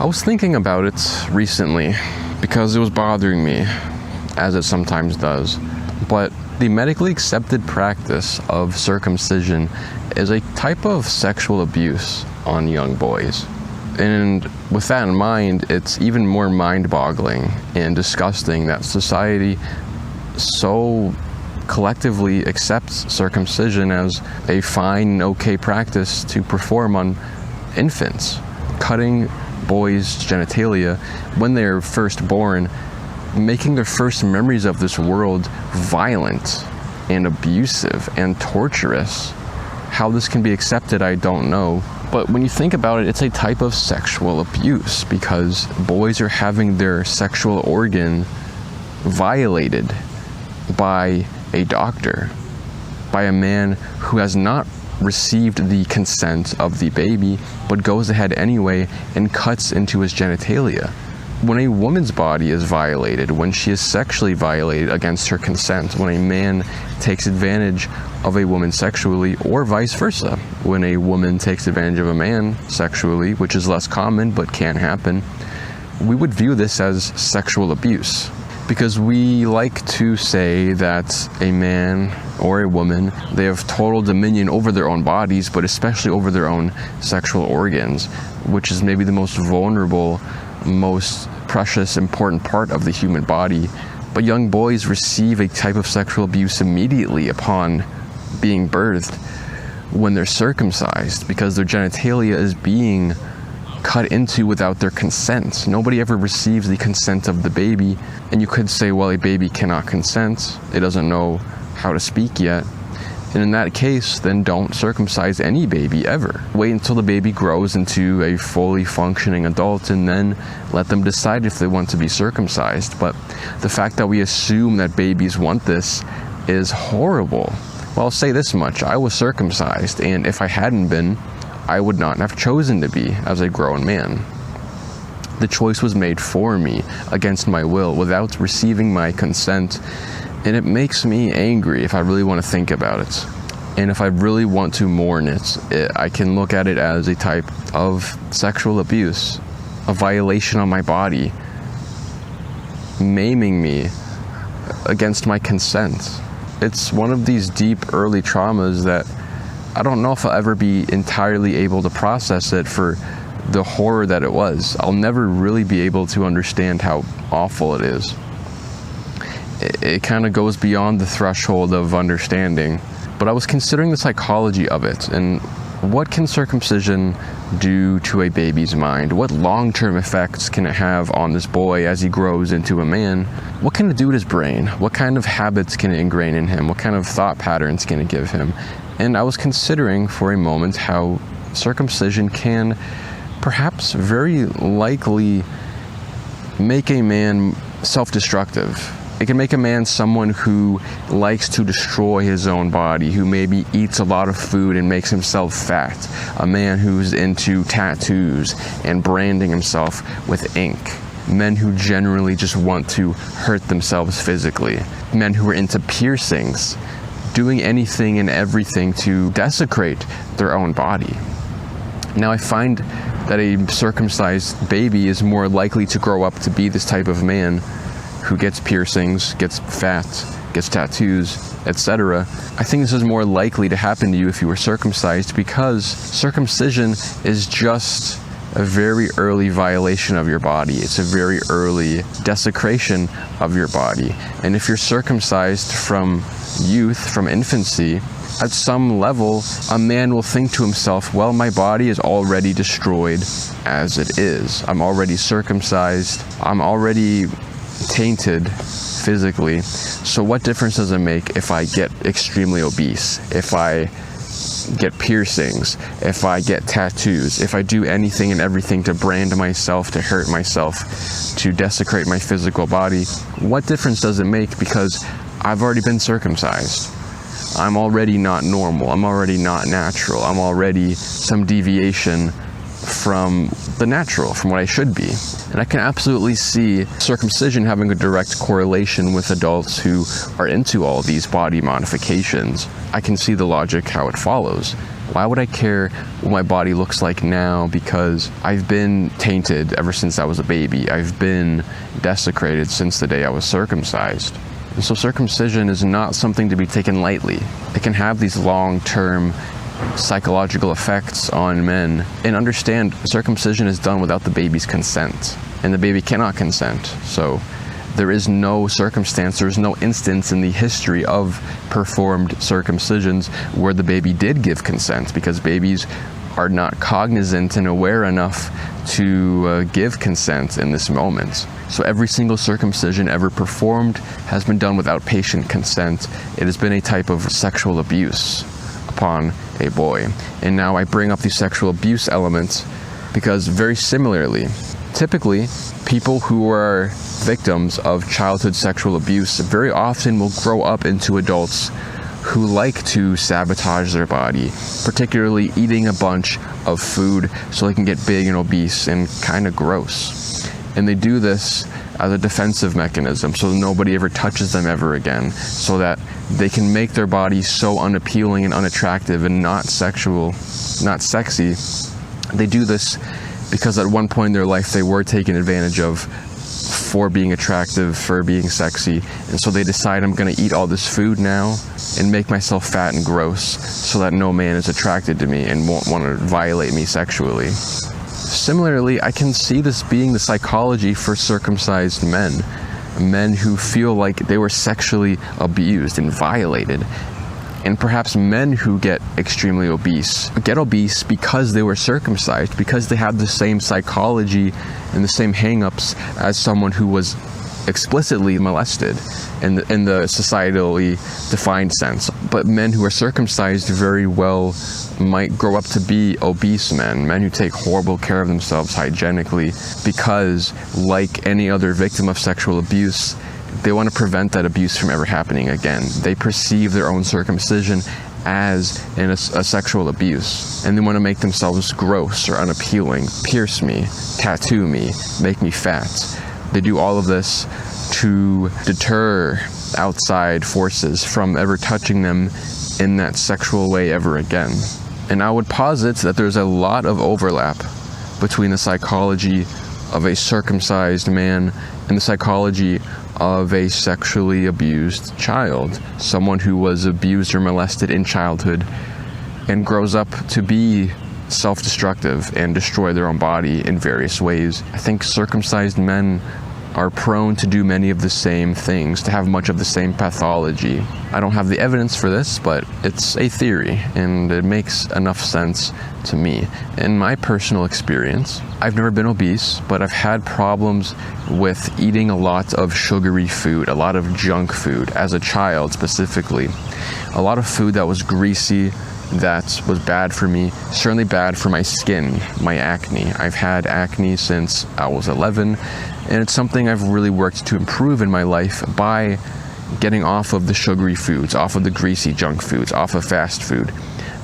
I was thinking about it recently because it was bothering me, as it sometimes does. But the medically accepted practice of circumcision is a type of sexual abuse on young boys. And with that in mind, it's even more mind-boggling and disgusting that society so collectively accepts circumcision as a fine and okay practice to perform on infants. Cutting boys' genitalia when they're first born, making their first memories of this world violent and abusive and torturous. How this can be accepted, I don't know. But when you think about it, it's a type of sexual abuse because boys are having their sexual organ violated by a doctor, by a man who has not received the consent of the baby, but goes ahead anyway and cuts into his genitalia. When a woman's body is violated, when she is sexually violated against her consent, when a man takes advantage of a woman sexually, or vice versa, when a woman takes advantage of a man sexually, which is less common but can happen, we would view this as sexual abuse. Because we like to say that a man or a woman, they have total dominion over their own bodies, but especially over their own sexual organs, which is maybe the most vulnerable, most precious, important part of the human body. But young boys receive a type of sexual abuse immediately upon being birthed when they're circumcised, because their genitalia is being cut into without their consent. Nobody ever receives the consent of the baby. And you could say, well, a baby cannot consent. It doesn't know how to speak yet. And in that case, then don't circumcise any baby ever. Wait until the baby grows into a fully functioning adult and then let them decide if they want to be circumcised. But the fact that we assume that babies want this is horrible. Well, I'll say this much. I was circumcised, and if I hadn't been, I would not have chosen to be as a grown man. The choice was made for me against my will without receiving my consent, and it makes me angry if I really want to think about it. And if I really want to mourn it, I can look at it as a type of sexual abuse, a violation on my body, maiming me against my consent. It's one of these deep early traumas that I don't know if I'll ever be entirely able to process it for the horror that it was. I'll never really be able to understand how awful it is. It kind of goes beyond the threshold of understanding. But I was considering the psychology of it, and what can circumcision do to a baby's mind? What long-term effects can it have on this boy as he grows into a man? What can it do to his brain? What kind of habits can it ingrain in him? What kind of thought patterns can it give him? And I was considering for a moment how circumcision can perhaps very likely make a man self-destructive. It can make a man someone who likes to destroy his own body, who maybe eats a lot of food and makes himself fat. A man who's into tattoos and branding himself with ink. Men who generally just want to hurt themselves physically. Men who are into piercings, doing anything and everything to desecrate their own body. Now I find that a circumcised baby is more likely to grow up to be this type of man who gets piercings, gets fat, gets tattoos, etc. I think this is more likely to happen to you if you were circumcised, because circumcision is just a very early violation of your body. It's a very early desecration of your body. And if you're circumcised from youth, from infancy, at some level, a man will think to himself, well, my body is already destroyed as it is. I'm already circumcised. I'm already tainted physically. So what difference does it make if I get extremely obese, if I get piercings, if I get tattoos, if I do anything and everything to brand myself, to hurt myself, to desecrate my physical body? What difference does it make? Because I've already been circumcised. I'm already not normal. I'm already not natural. I'm already some deviation from the natural, from what I should be. And I can absolutely see circumcision having a direct correlation with adults who are into all these body modifications. I can see the logic, how it follows. Why would I care what my body looks like now? Because I've been tainted ever since I was a baby. I've been desecrated since the day I was circumcised. And so circumcision is not something to be taken lightly. It can have these long-term psychological effects on men. And understand, circumcision is done without the baby's consent, and the baby cannot consent. So there is no circumstance, there is no instance in the history of performed circumcisions where the baby did give consent, because babies are not cognizant and aware enough to give consent in this moment. So every single circumcision ever performed has been done without patient consent. It has been a type of sexual abuse upon a boy. And now I bring up the sexual abuse element because very similarly, typically people who are victims of childhood sexual abuse very often will grow up into adults who like to sabotage their body, particularly eating a bunch of food so they can get big and obese and kind of gross. And they do this as a defensive mechanism so nobody ever touches them ever again, so that they can make their body so unappealing and unattractive and not sexual, not sexy. They do this because at one point in their life they were taken advantage of for being attractive, for being sexy, and so they decide, I'm going to eat all this food now and make myself fat and gross so that no man is attracted to me and won't want to violate me sexually. Similarly, I can see this being the psychology for circumcised men who feel like they were sexually abused and violated. And perhaps men who get extremely obese get obese because they were circumcised, because they have the same psychology and the same hang-ups as someone who was explicitly molested in the societally defined sense. But men who are circumcised very well might grow up to be obese men who take horrible care of themselves hygienically, because like any other victim of sexual abuse, they want to prevent that abuse from ever happening again. They perceive their own circumcision as a sexual abuse, and they want to make themselves gross or unappealing, pierce me, tattoo me, make me fat. They do all of this to deter outside forces from ever touching them in that sexual way ever again. And I would posit that there's a lot of overlap between the psychology of a circumcised man and the psychology of a sexually abused child, someone who was abused or molested in childhood and grows up to be self-destructive and destroy their own body in various ways. I think circumcised men are prone to do many of the same things, to have much of the same pathology. I don't have the evidence for this, but it's a theory, and it makes enough sense to me. In my personal experience, I've never been obese, but I've had problems with eating a lot of sugary food, a lot of junk food, as a child specifically. A lot of food that was greasy, that was bad for me, certainly bad for my skin, my acne. I've had acne since I was 11, and it's something I've really worked to improve in my life by getting off of the sugary foods, off of the greasy junk foods, off of fast food,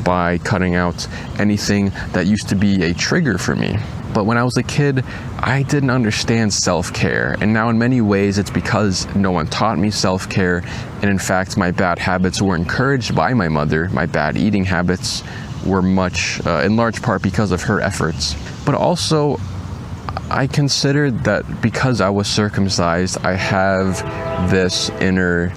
by cutting out anything that used to be a trigger for me. But when I was a kid, I didn't understand self-care, and now in many ways it's because no one taught me self-care, and in fact my bad habits were encouraged by my mother. My bad eating habits were much, in large part because of her efforts. But also, I considered that because I was circumcised, I have this inner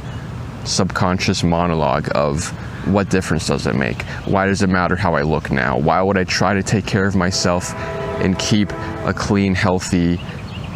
subconscious monologue of, what difference does it make? Why does it matter how I look now? Why would I try to take care of myself and keep a clean, healthy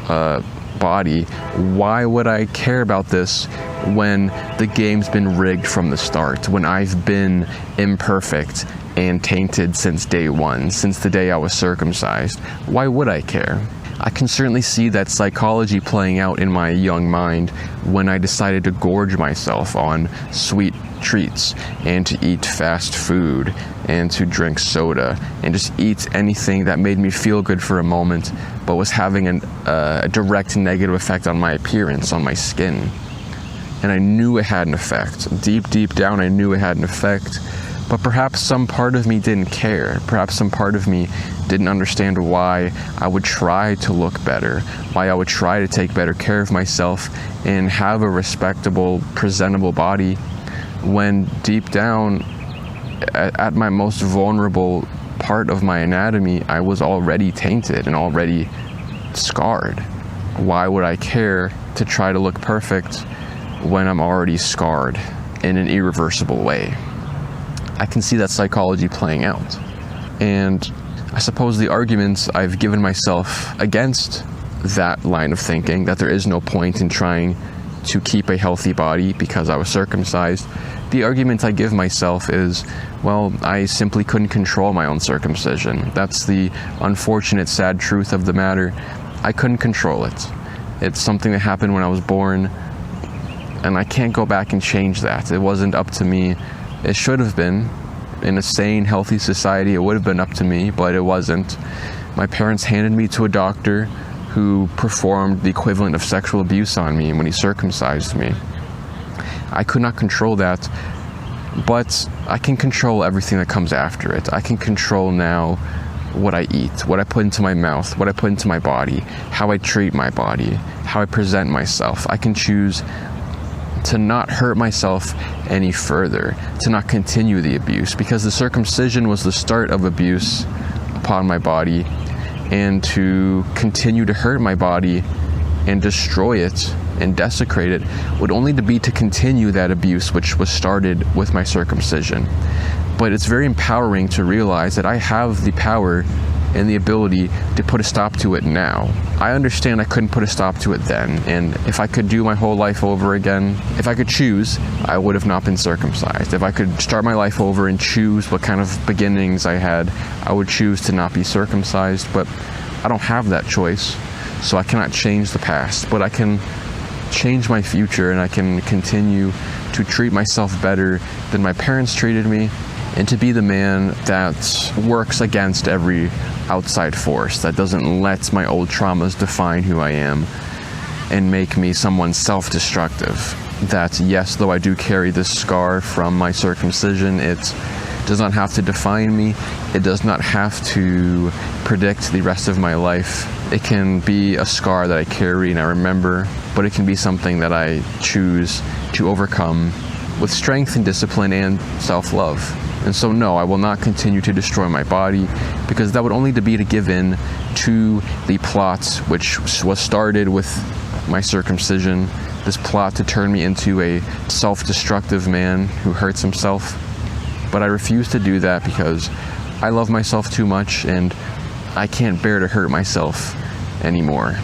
body? Why would I care about this when the game's been rigged from the start, when I've been imperfect and tainted since day one, since the day I was circumcised? Why would I care? I can certainly see that psychology playing out in my young mind when I decided to gorge myself on sweet treats and to eat fast food and to drink soda and just eat anything that made me feel good for a moment but was having a direct negative effect on my appearance, on my skin. And I knew it had an effect. Deep down I knew it had an effect, but perhaps some part of me didn't care. Perhaps some part of me didn't understand why I would try to look better, why I would try to take better care of myself and have a respectable, presentable body, when deep down at my most vulnerable part of my anatomy, I was already tainted and already scarred. Why would I care to try to look perfect when I'm already scarred in an irreversible way? I can see that psychology playing out. And I suppose the arguments I've given myself against that line of thinking, that there is no point in trying to keep a healthy body because I was circumcised, the argument I give myself is, well, I simply couldn't control my own circumcision. That's the unfortunate, sad truth of the matter. I couldn't control it. It's something that happened when I was born, and I can't go back and change that. It wasn't up to me. It should have been. In a sane, healthy society, it would have been up to me, but it wasn't. My parents handed me to a doctor who performed the equivalent of sexual abuse on me when he circumcised me. I could not control that, but I can control everything that comes after it. I can control now what I eat, what I put into my mouth, what I put into my body, how I treat my body, how I present myself. I can choose to not hurt myself any further, to not continue the abuse, because the circumcision was the start of abuse upon my body, and to continue to hurt my body and destroy it and desecrate it would only be to continue that abuse which was started with my circumcision. But it's very empowering to realize that I have the power and the ability to put a stop to it now. I understand I couldn't put a stop to it then, and if I could do my whole life over again, if I could choose, I would have not been circumcised. If I could start my life over and choose what kind of beginnings I had, I would choose to not be circumcised, but I don't have that choice, so I cannot change the past, but I can change my future, and I can continue to treat myself better than my parents treated me, and to be the man that works against every outside force, that doesn't let my old traumas define who I am and make me someone self-destructive. That, yes, though I do carry this scar from my circumcision, it does not have to define me. It does not have to predict the rest of my life. It can be a scar that I carry and I remember, but it can be something that I choose to overcome with strength and discipline and self-love. And so no, I will not continue to destroy my body, because that would only be to give in to the plot which was started with my circumcision, this plot to turn me into a self-destructive man who hurts himself. But I refuse to do that because I love myself too much and I can't bear to hurt myself anymore.